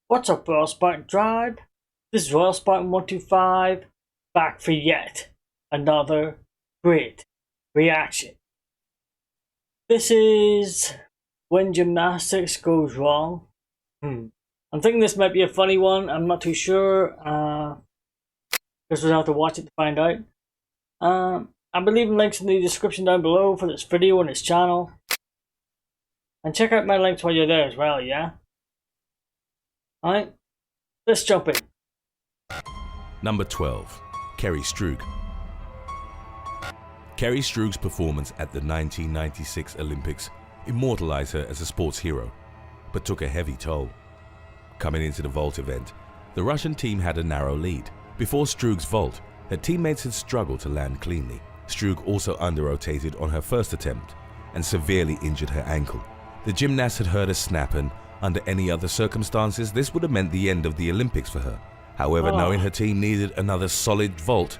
What's up, Royal Spartan Tribe? This is Royal Spartan 125, back for yet another great reaction. This is when gymnastics goes wrong. I'm thinking this might be a funny one. I'm not too sure. Guess we'll have to watch it to find out. I'll be leaving links in the description down below for this video and this channel. And check out my links while you're there as well, yeah? Alright, let's jump in. Number 12. Kerry Stronach. Kerry Stronach's performance at the 1996 Olympics immortalized her as a sports hero, but took a heavy toll. Coming into the vault event, the Russian team had a narrow lead. Before Stronach's vault, her teammates had struggled to land cleanly. Stronach also under-rotated on her first attempt and severely injured her ankle. The gymnast had heard a snap, and under any other circumstances, this would have meant the end of the Olympics for her. However, knowing her team needed another solid vault,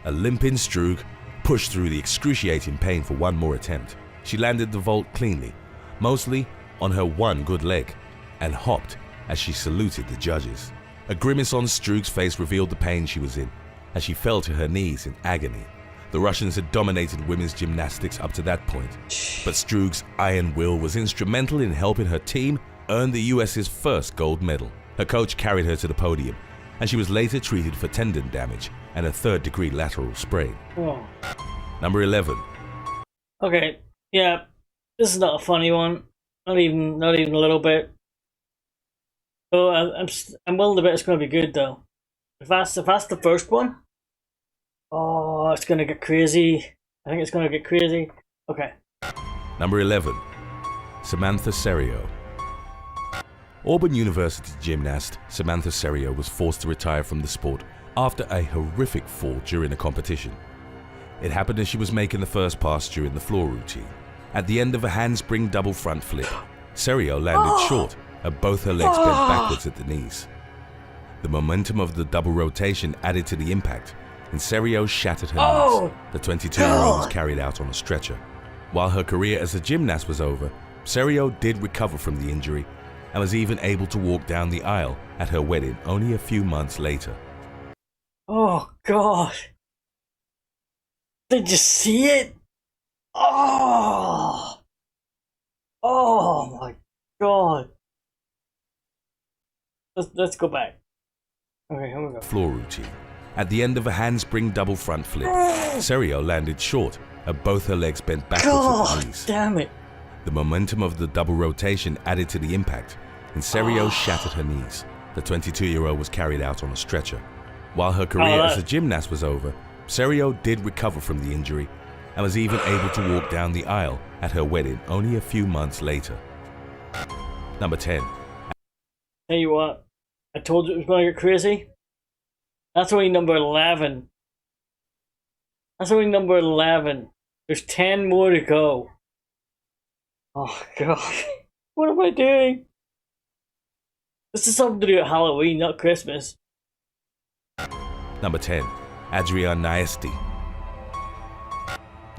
a limping Stronach pushed through the excruciating pain for one more attempt. She landed the vault cleanly, mostly on her one good leg, and hopped as she saluted the judges. A grimace on Stronach's face revealed the pain she was in as she fell to her knees in agony. The Russians had dominated women's gymnastics up to that point, but Stronach's iron will was instrumental in helping her team earn the US's first gold medal. Her coach carried her to the podium, and she was later treated for tendon damage and a third-degree lateral sprain. Number 11. Okay, yeah, this is not a funny one. Not even a little bit. So I'm willing to bet it's going to be good though. If that's the first one, oh, it's going to get crazy. I think it's going to get crazy. Okay. Number 11. Samantha Serio. Auburn University gymnast Samantha Serio was forced to retire from the sport after a horrific fall during a competition. It happened as she was making the first pass during the floor routine. At the end of a handspring double front flip, Serio landed short and both her legs bent backwards at the knees. The momentum of the double rotation added to the impact, and Serio shattered her knees. The 22-year-old was carried out on a stretcher. While her career as a gymnast was over, Serio did recover from the injury and was even able to walk down the aisle at her wedding only a few months later. Oh God! Did you see it? Oh my God! Let's go back. Okay, here we go. Floor routine. At the end of a handspring double front flip, Serio landed short and both her legs bent backwards at the knees. Damn it! The momentum of the double rotation added to the impact, and Serio shattered her knees. The 22-year-old was carried out on a stretcher. While her career as a gymnast was over, Serio did recover from the injury and was even able to walk down the aisle at her wedding only a few months later. Number 10. Tell you what, I told you it was going to get crazy. That's only number 11. That's only number 11. There's 10 more to go. Oh God, what am I doing? This is something to do at Halloween, not Christmas. Number 10. Adrian Nyeste.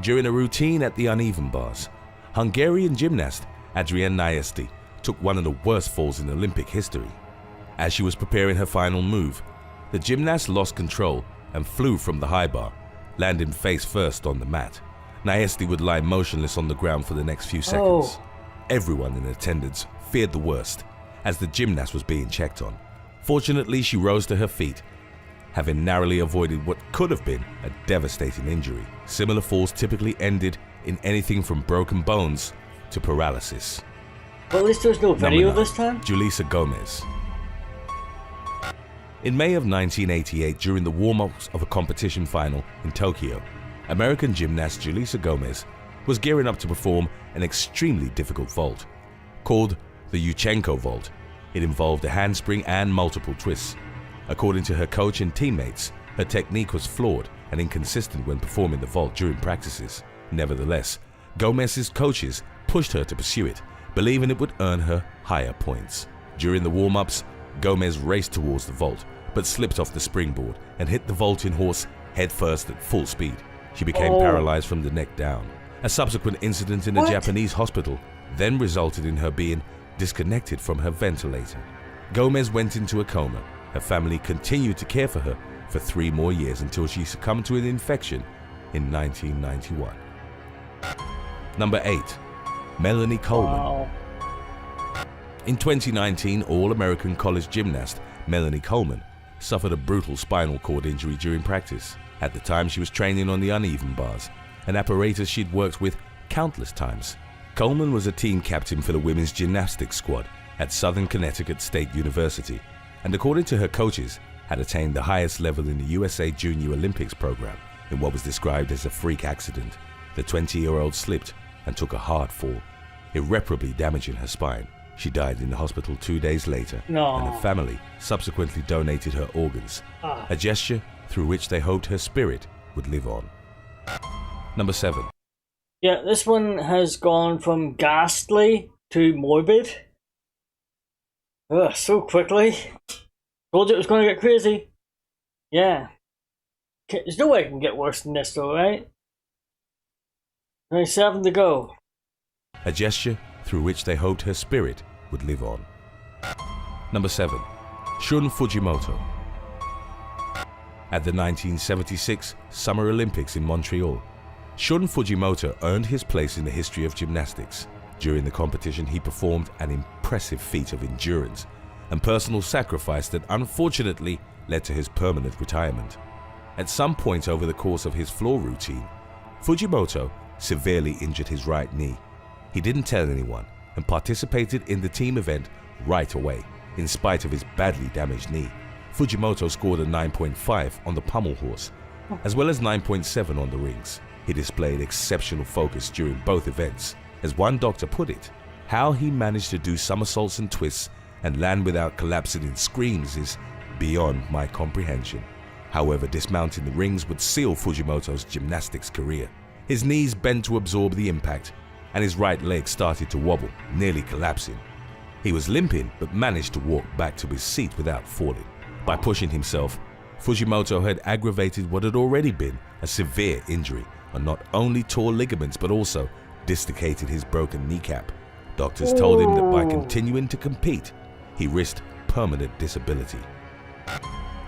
During a routine at the uneven bars, Hungarian gymnast Adrian Nyeste took one of the worst falls in Olympic history. As she was preparing her final move, the gymnast lost control and flew from the high bar, landing face first on the mat. Nyeste would lie motionless on the ground for the next few seconds. Everyone in attendance feared the worst as the gymnast was being checked on. Fortunately, she rose to her feet, having narrowly avoided what could have been a devastating injury. Similar falls typically ended in anything from broken bones to paralysis. Well, at least there's no video this time. Julissa Gomez. In May of 1988, during the warm-ups of a competition final in Tokyo, American gymnast Julissa Gomez was gearing up to perform an extremely difficult vault. Called the Yuchenko vault, it involved a handspring and multiple twists. According to her coach and teammates, her technique was flawed and inconsistent when performing the vault during practices. Nevertheless, Gomez's coaches pushed her to pursue it, believing it would earn her higher points. During the warm-ups, Gomez raced towards the vault, but slipped off the springboard and hit the vaulting horse headfirst at full speed. She became paralyzed from the neck down. A subsequent incident in a Japanese hospital then resulted in her being disconnected from her ventilator. Gomez went into a coma. Her family continued to care for her for 3 more years until she succumbed to an infection in 1991. Number 8. Melanie Coleman. Wow. In 2019, All-American college gymnast Melanie Coleman suffered a brutal spinal cord injury during practice. At the time, she was training on the uneven bars, an apparatus she'd worked with countless times. Coleman was a team captain for the women's gymnastics squad at Southern Connecticut State University, and according to her coaches, had attained the highest level in the USA Junior Olympics program. In what was described as a freak accident, the 20-year-old slipped and took a hard fall, irreparably damaging her spine. She died in the hospital 2 days later, No. and her family subsequently donated her organs, a gesture through which they hoped her spirit would live on. Number 7. Yeah, this one has gone from ghastly to morbid. Ugh, so quickly. Told you it was going to get crazy. Yeah. There's no way it can get worse than this though, right? Only 7 to go. A gesture through which they hoped her spirit would live on. Number 7. Shun Fujimoto. At the 1976 Summer Olympics in Montreal, Shun Fujimoto earned his place in the history of gymnastics. During the competition, he performed an impressive feat of endurance and personal sacrifice that unfortunately led to his permanent retirement. At some point over the course of his floor routine, Fujimoto severely injured his right knee. He didn't tell anyone and participated in the team event right away. In spite of his badly damaged knee, Fujimoto scored a 9.5 on the pommel horse, as well as 9.7 on the rings. He displayed exceptional focus during both events. As one doctor put it, how he managed to do somersaults and twists and land without collapsing in screams is beyond my comprehension. However, dismounting the rings would seal Fujimoto's gymnastics career. His knees bent to absorb the impact, and his right leg started to wobble, nearly collapsing. He was limping, but managed to walk back to his seat without falling. By pushing himself, Fujimoto had aggravated what had already been a severe injury, and not only tore ligaments but also dislocated his broken kneecap. Doctors told him that by continuing to compete, he risked permanent disability.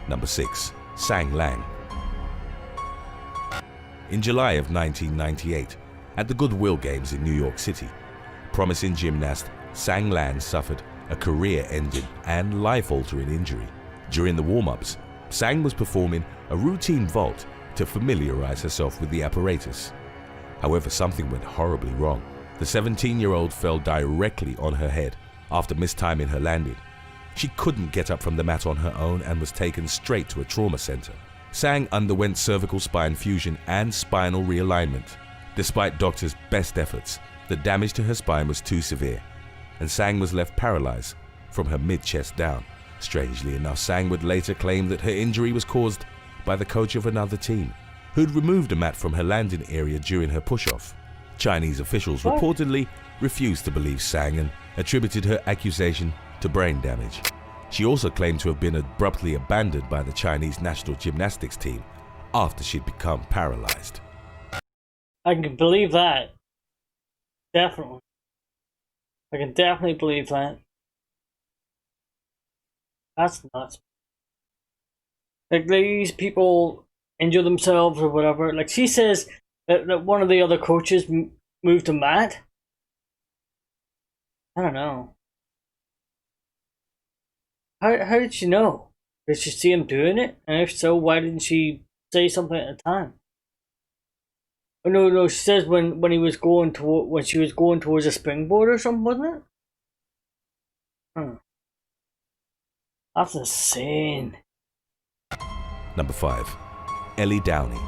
Number 6. Sang Lang. In July of 1998, at the Goodwill Games in New York City, promising gymnast Sang Lang suffered a career-ending and life-altering injury. During the warm-ups, Sang was performing a routine vault to familiarize herself with the apparatus. However, something went horribly wrong. The 17-year-old fell directly on her head after mistiming her landing. She couldn't get up from the mat on her own and was taken straight to a trauma center. Sang underwent cervical spine fusion and spinal realignment. Despite doctors' best efforts, the damage to her spine was too severe, and Sang was left paralyzed from her mid-chest down. Strangely enough, Sang would later claim that her injury was caused by the coach of another team, who'd removed a mat from her landing area during her push-off. Chinese officials reportedly refused to believe Sang and attributed her accusation to brain damage. She also claimed to have been abruptly abandoned by the Chinese national gymnastics team after she'd become paralyzed. I can believe that. Definitely. I can definitely believe that. That's nuts. Like, these people injure themselves or whatever. Like, she says that one of the other coaches moved to Matt. I don't know. How did she know? Did she see him doing it? And if so, why didn't she say something at the time? Oh, no, she says when he was going to when she was going towards a springboard or something, wasn't it? That's insane. Number 5. Ellie Downey.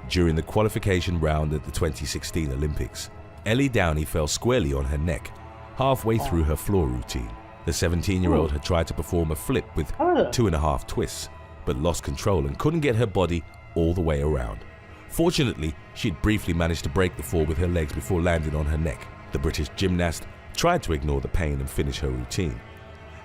During the qualification round at the 2016 Olympics, Ellie Downey fell squarely on her neck halfway through her floor routine. The 17-year-old had tried to perform a flip with 2.5 twists, but lost control and couldn't get her body all the way around. Fortunately, she'd briefly managed to break the fall with her legs before landing on her neck. The British gymnast tried to ignore the pain and finish her routine.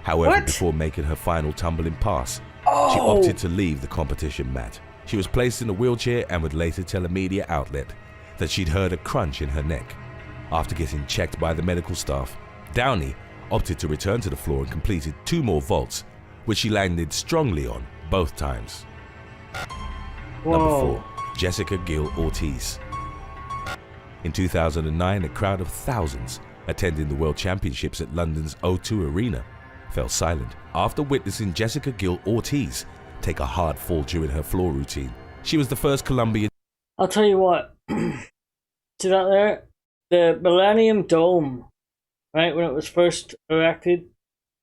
However, before making her final tumbling pass, she opted to leave the competition mat. She was placed in a wheelchair and would later tell a media outlet that she'd heard a crunch in her neck. After getting checked by the medical staff, Downey opted to return to the floor and completed 2 more vaults, which she landed strongly on both times. Whoa. Number 4. Jessica Gill Ortiz. In 2009, a crowd of thousands attending the World Championships at London's O2 Arena fell silent after witnessing Jessica Gill Ortiz take a hard fall during her floor routine. She was the first Colombian. I'll tell you what. See that there? The Millennium Dome, right? When it was first erected,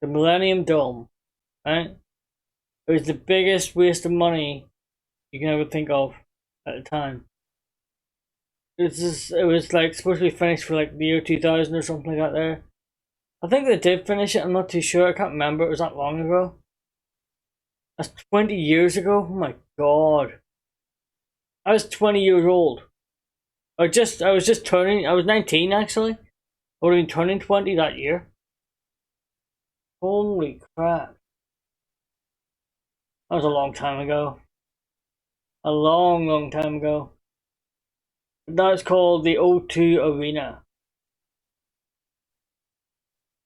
the Millennium Dome, right? It was the biggest waste of money you can ever think of at the time. It was like supposed to be finished for like the year 2000 or something like that there. I think they did finish it, I'm not too sure, I can't remember, it was that long ago. That's 20 years ago, oh my god. I was 20 years old. I was 19 actually. I would have been turning 20 that year. Holy crap. That was a long time ago. A long time ago. That's called the O2 Arena.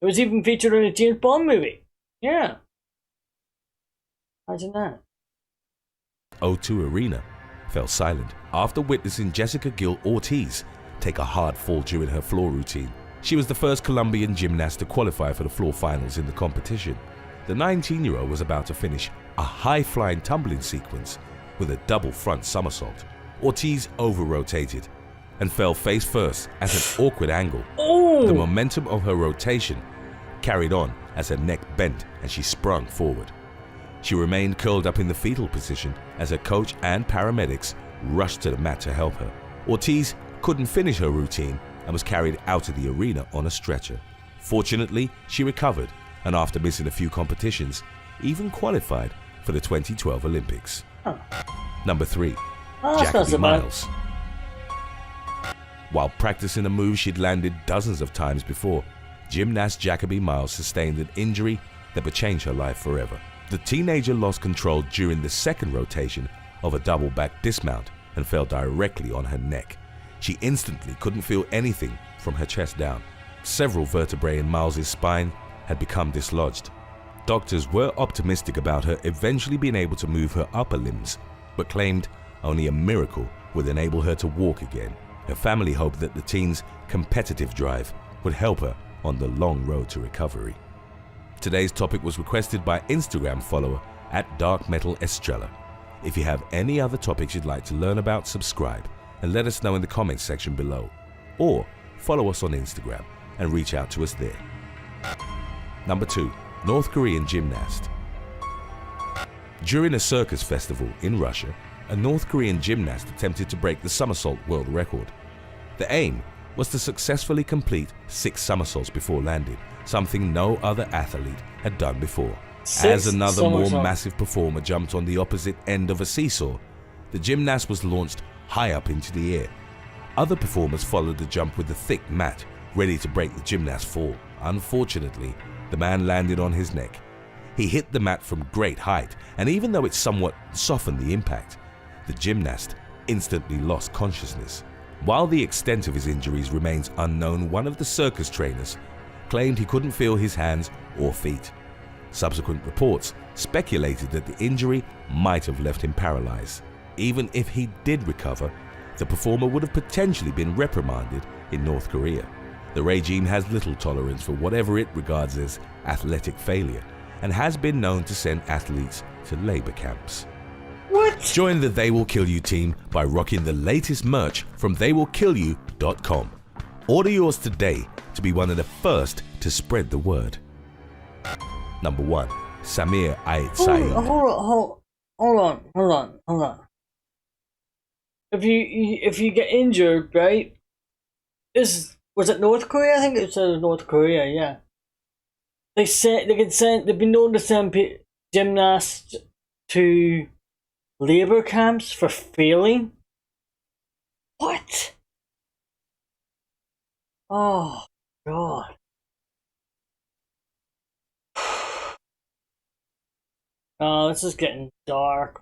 It was even featured in a James Bond movie. Yeah. Imagine that. O2 Arena fell silent after witnessing Jessica Gill Ortiz take a hard fall during her floor routine. She was the first Colombian gymnast to qualify for the floor finals in the competition. The 19-year-old was about to finish a high-flying tumbling sequence with a double front somersault. Ortiz over-rotated and fell face first at an awkward angle. Oh. The momentum of her rotation carried on as her neck bent and she sprung forward. She remained curled up in the fetal position as her coach and paramedics rushed to the mat to help her. Ortiz couldn't finish her routine and was carried out of the arena on a stretcher. Fortunately, she recovered and after missing a few competitions, even qualified for the 2012 Olympics. Huh. Number 3. Oh, Jacoby Miles. While practicing a move she'd landed dozens of times before, gymnast Jacoby Miles sustained an injury that would change her life forever. The teenager lost control during the second rotation of a double back dismount and fell directly on her neck. She instantly couldn't feel anything from her chest down. Several vertebrae in Miles's spine had become dislodged. Doctors were optimistic about her eventually being able to move her upper limbs, but claimed only a miracle would enable her to walk again. Her family hoped that the teen's competitive drive would help her on the long road to recovery. Today's topic was requested by Instagram follower @DarkMetalEstrella. If you have any other topics you'd like to learn about, subscribe and let us know in the comments section below. Or follow us on Instagram and reach out to us there. Number 2. North Korean gymnast. During a circus festival in Russia, a North Korean gymnast attempted to break the somersault world record. The aim was to successfully complete 6 somersaults before landing, something no other athlete had done before. As another more massive performer jumped on the opposite end of a seesaw, the gymnast was launched high up into the air. Other performers followed the jump with a thick mat, ready to break the gymnast's fall. Unfortunately, the man landed on his neck. He hit the mat from great height, and even though it somewhat softened the impact, the gymnast instantly lost consciousness. While the extent of his injuries remains unknown, one of the circus trainers claimed he couldn't feel his hands or feet. Subsequent reports speculated that the injury might have left him paralyzed. Even if he did recover, the performer would have potentially been reprimanded in North Korea. The regime has little tolerance for whatever it regards as athletic failure and has been known to send athletes to labor camps. What? Join the They Will Kill You team by rocking the latest merch from theywillkillyou.com. Order yours today to be one of the first to spread the word. Number 1. Samir Ayat Saeed. Hold on. If you get injured, right? Was it North Korea? I think it was North Korea. Yeah. They've been known to send gymnasts to labor camps for failing. What? Oh God. Oh, this is getting dark.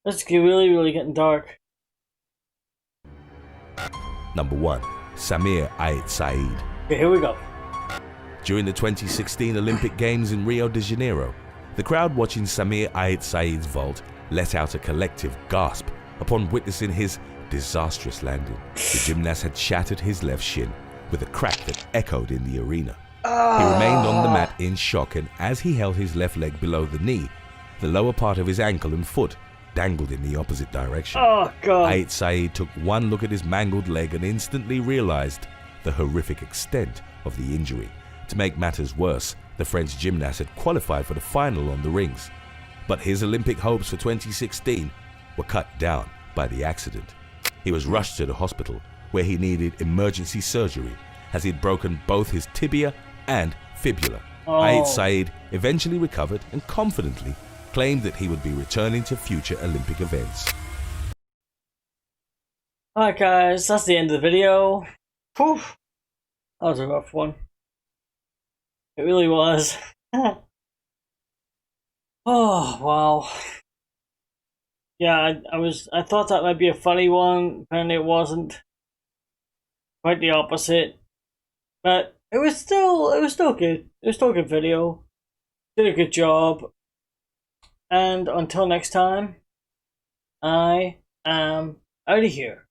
This is really getting dark. Number 1. Samir Ayat Saeed. Okay, here we go. During the 2016 Olympic Games in Rio de Janeiro, the crowd watching Samir Ayat Saeed's vault let out a collective gasp upon witnessing his disastrous landing. The gymnast had shattered his left shin with a crack that echoed in the arena. He remained on the mat in shock, and as he held his left leg below the knee, the lower part of his ankle and foot dangled in the opposite direction. Oh, God. Ayat Saeed took one look at his mangled leg and instantly realized the horrific extent of the injury. To make matters worse, the French gymnast had qualified for the final on the rings, but his Olympic hopes for 2016 were cut down by the accident. He was rushed to the hospital, where he needed emergency surgery, as he had broken both his tibia and fibula. Ayat Saeed eventually recovered and confidently claimed that he would be returning to future Olympic events. Alright guys, that's the end of the video. Whew. That was a rough one. It really was. Oh, wow. Yeah, I thought that might be a funny one. Apparently it wasn't. Quite the opposite. But it was still good. It was still a good video. Did a good job. And until next time, I am out of here.